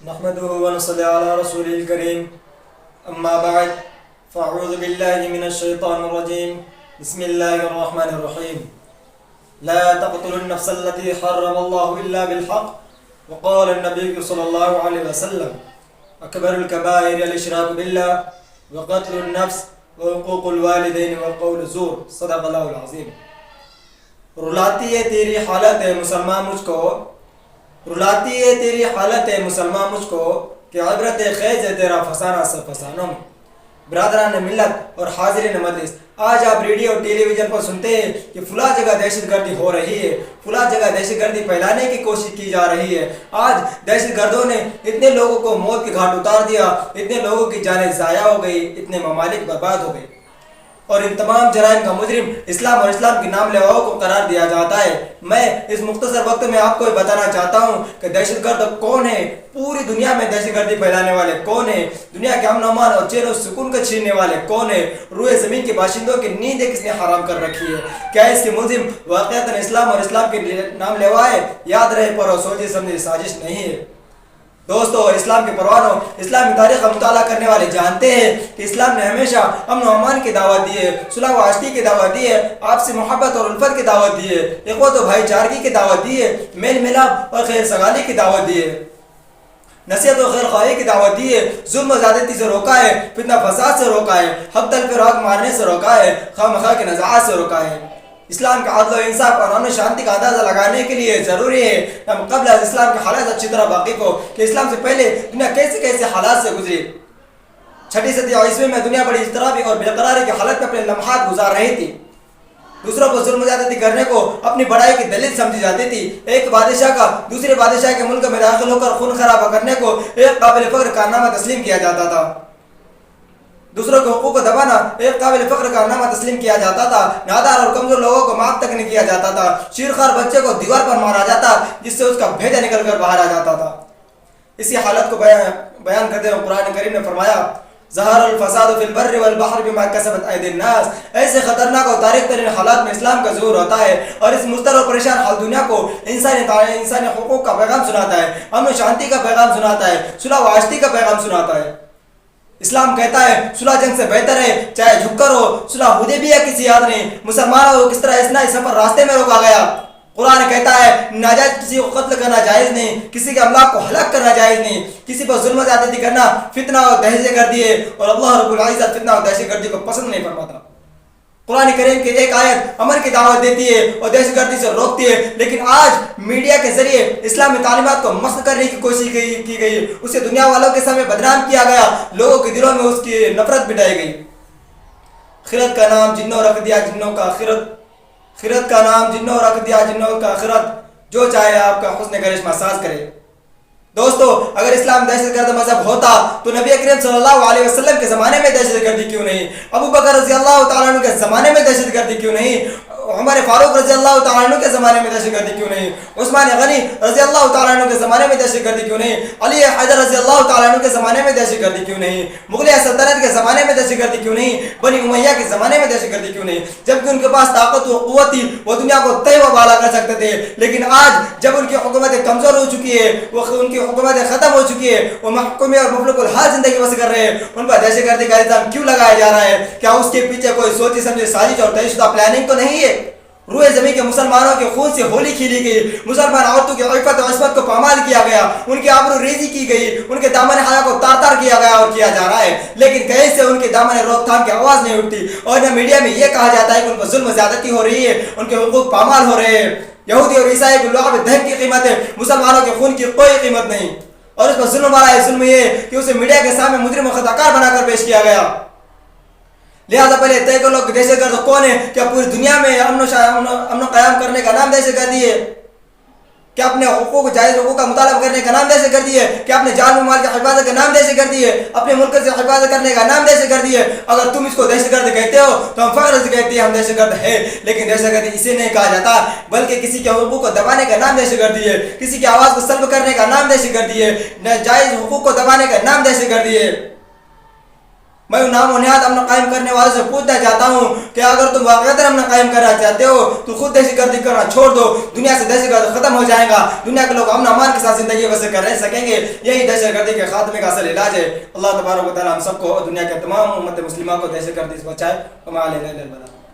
نحمده ونصلي على رسوله الكريم أما بعد فأعوذ بالله من الشيطان الرجيم بسم الله الرحمن الرحيم لا تقتلوا النفس التي حرم الله إلا بالحق وقال النبي صلى الله عليه وسلم أكبر الكبائر الإشراك بالله وقتل النفس وحقوق الوالدين والقول الزور صدق اللہ العظیم۔ رلاتی ہے تیری حالت ہے مسلمان مجھ کو، رلاتی ہے تیری حالت ہے مسلمان مجھ کو، کہ عبرت خیز ہے تیرا فسانہ سب فسانوں میں۔ برادران ملت اور حاضرین مجلس، آج آپ ریڈیو اور ٹیلی ویژن پر سنتے ہیں کہ فلاں جگہ دہشت گردی ہو رہی ہے، فلاں جگہ دہشت گردی پھیلانے کی کوشش کی جا رہی ہے۔ آج دہشت گردوں نے اتنے لوگوں کو موت کے گھاٹ اتار دیا، اتنے لوگوں کی جانیں ضائع ہو گئی، اتنے ممالک برباد ہو گئے، اور ان تمام جرائم کا مجرم اسلام اور اسلام کے نام لیواؤں کو قرار دیا جاتا ہے۔ میں اس مختصر وقت میں آپ کو بتانا چاہتا ہوں کہ دہشت گرد کون ہے، پوری دنیا میں دہشت گردی پھیلانے والے کون ہیں، دنیا کے امن و امان اور چین و سکون کو چھیننے والے کون ہیں، روئے زمین کے باشندوں کی نیند کس نے حرام کر رکھی ہے۔ کیا اس کے ملزم واقعتاً اسلام اور اسلام کے نام لیوا ہے؟ یاد رہے پر اور سوچی سمجھی سازش نہیں ہے۔ دوستو، اسلام کے پروانوں، اسلامی تاریخ کا مطالعہ کرنے والے جانتے ہیں کہ اسلام نے ہمیشہ امن و امان کی دعوت دی ہے، صلح و آشتی کی دعوت دی ہے، آپسی محبت اور الفت کی دعوت دی ہے، اخوت و بھائی چارگی کی دعوت دی ہے، میل ملاپ اور خیر سگالی کی دعوت دی ہے، نصیحت و خیر خواہی کی دعوت دی ہے، ظلم و زیادتی سے روکا ہے، فتنہ فساد سے روکا ہے، حق تلف اور حق مارنے سے روکا ہے، خواہ مخواہ کے نزاعات سے روکا ہے۔ اسلام کے عدل و انصاف اور امن و شانتی کا اندازہ لگانے کے لیے ضروری ہے ہم قبل از اسلام کے حالات اچھی طرح واقف ہو کہ اسلام سے پہلے دنیا کیسے کیسے حالات سے گزری۔ 6 صدی عیسوی میں دنیا بڑی اضطرابی اور بے قراری کی حالت میں اپنے لمحات گزار رہی تھی۔ دوسروں کو ظلم و زیادتی کرنے کو اپنی بڑائی کی دلیل سمجھی جاتی تھی۔ ایک بادشاہ کا دوسرے بادشاہ کے ملک میں داخل ہو کر خون خرابہ کرنے کو ایک قابل فخر کارنامہ تسلیم کیا جاتا تھا۔ دوسروں کے حقوق کو دبانا ایک قابل فخر کارنامہ تسلیم کیا جاتا تھا۔ نادار اور کمزور لوگوں کو معاف تک نہیں کیا جاتا تھا۔ شیرخوار بچے کو دیوار پر مارا جاتا جس سے اس کا بھیجا نکل کر باہر آ جاتا تھا۔ اسی حالت کو بیان کرتے ہوئے قرآن کریم نے فرمایا ظہر الفساد فی البر والبحر بما کسبت ایدی الناس۔ ایسے خطرناک اور تاریخ ترین حالات میں اسلام کا ظہور ہوتا ہے اور اس مضطرب اور پریشان حال دنیا کو انسانی حقوق کا پیغام سناتا ہے، امن و شانتی کا پیغام سناتا ہے، صلح و آشتی کا پیغام سناتا ہے۔ اسلام کہتا ہے صلح جنگ سے بہتر ہے، چاہے جھک کر ہو۔ صلح حدیبیہ کسی یاد نہیں، مسلمانوں کو کس طرح اثناء سفر راستے میں روکا گیا۔ قرآن کہتا ہے ناجائز کسی کو قتل کرنا جائز نہیں، کسی کے املاک کو ہلاک کرنا جائز نہیں، کسی پر ظلم و زیادتی کرنا فتنہ اور دہشت گردی ہے، اور اللہ رب العزت فتنہ اور دہشت گردی کو پسند نہیں فرماتا۔ قرآن کریم کی ایک آیت امن کی دعوت دیتی ہے اور دہشت گردی سے روکتی ہے، لیکن آج میڈیا کے ذریعے اسلامی تعلیمات کو مسخ کرنے کی کوشش کی گئی، اسے دنیا والوں کے سامنے بدنام کیا گیا، لوگوں کے دلوں میں اس کی نفرت بٹھائی گئی۔ خرد کا نام جنوں رکھ دیا جنوں کا خرد کا نام جنوں رکھ دیا جنوں کا خرد، جو چاہے آپ کا حسن کرشمہ ساز کرے۔ دوستو، اگر اسلام دہشت گرد مذہب ہوتا تو نبی اکرم صلی اللہ علیہ وسلم کے زمانے میں دہشت گردی کیوں نہیں؟ ابو بکر رضی اللہ تعالیٰ عنہ کے زمانے میں دہشت گردی کیوں نہیں؟ عمر فاروق رضی اللہ تعالیٰ عنہ کے زمانے میں دہشت گردی کیوں نہیں؟ عثمان غنی رضی اللہ تعالیٰ عنہ کے زمانے میں دہشت گردی کیوں نہیں؟ علی حیدر رضی اللہ تعالیٰ عنہ کے زمانے میں دہشت گردی کیوں نہیں؟ مغلیہ سلطنت کے زمانے میں دہشت گردی کیوں نہیں؟ بنی امیہ کے زمانے میں دہشت گردی کیوں نہیں؟ جبکہ ان کے پاس طاقت و قوت تھی، وہ دنیا کو تہ و بالا کر سکتے تھے، لیکن آج جب ان کی حکومتیں کمزور ہو چکی ہے، وہ ان کی حکومتیں ختم ہو چکی ہے، وہ محکوم اور مفلوک الحال زندگی بسر کر رہے ہیں، ان پر دہشت گردی کا الزام کیوں لگایا جا رہا ہے؟ کیا اس کے پیچھے کوئی سوچی سمجھی سازش اور طے شدہ پلاننگ تو نہیں ہے؟ روئے زمین کے مسلمانوں کے خون سے ہولی کھیلی گئی، مسلمان عورتوں کی عفت و عصمت کو پامال کیا گیا، ان کی آبرو ریزی کی گئی، ان کے دامن حیا کو تار تار کیا گیا اور کیا جا رہا ہے، لیکن کہیں سے ان کے دامن روک تھام کی آواز نہیں اٹھتی، اور نہ میڈیا میں یہ کہا جاتا ہے کہ ان پر ظلم و زیادتی ہو رہی ہے، ان کے حقوق پامال ہو رہے ہیں۔ یہودی اور عیسائی کو لعاب دہن کی قیمت ہے، مسلمانوں کے خون کی کوئی قیمت نہیں، اور اس پر ظلم والا ہے۔ ظلم یہ ہے کہ اسے میڈیا کے سامنے مجرم و خطاکار بنا کر پیش کیا گیا۔ لہذا پہلے طے کرو کہ دہشت گرد کون ہے؟ کیا پوری دنیا میں امن و قیام کرنے کا نام دہشت گردی ہے؟ کیا اپنے حقوق جائز حقوق کا مطالبہ کرنے کا نام دہشت گردی ہے؟ کیا اپنے جان و مال کی حفاظت کا نام دہشت گردی ہے؟ اپنے ملک سے حفاظت کرنے کا نام دہشت گردی ہے؟ اگر تم اس کو دہشت گرد کہتے ہو تو ہم فخر سے کہتے ہیں ہم دہشت گرد ہے، لیکن دہشت گردی اسے نہیں کہا جاتا، بلکہ کسی کے حقوق کو دبانے کا نام دہشت گردی ہے، کسی کی آواز کو سلب کرنے کا نام دہشت گردی ہے، ناجائز حقوق کو دبانے کا نام دہشت گردی ہے۔ میں نام و نہاد امن قائم کرنے والے سے پوچھنا چاہتا ہوں کہ اگر تم واقعات امن قائم کرنا چاہتے ہو تو خود دہشت گردی کرنا چھوڑ دو. دنیا سے دہشت گردی ختم ہو جائے گا. دنیا کے لوگ امن امان کے ساتھ زندگی بسر کر رہ سکیں گے. یہی دہشت گردی کے خاتمے کا اصل علاج ہے. اللہ تبارک و تعالی ہم سب کو دنیا کے تمام امت مسلمہ کو دہشت گردی سے بچائے. وما علینا الا البلاغ.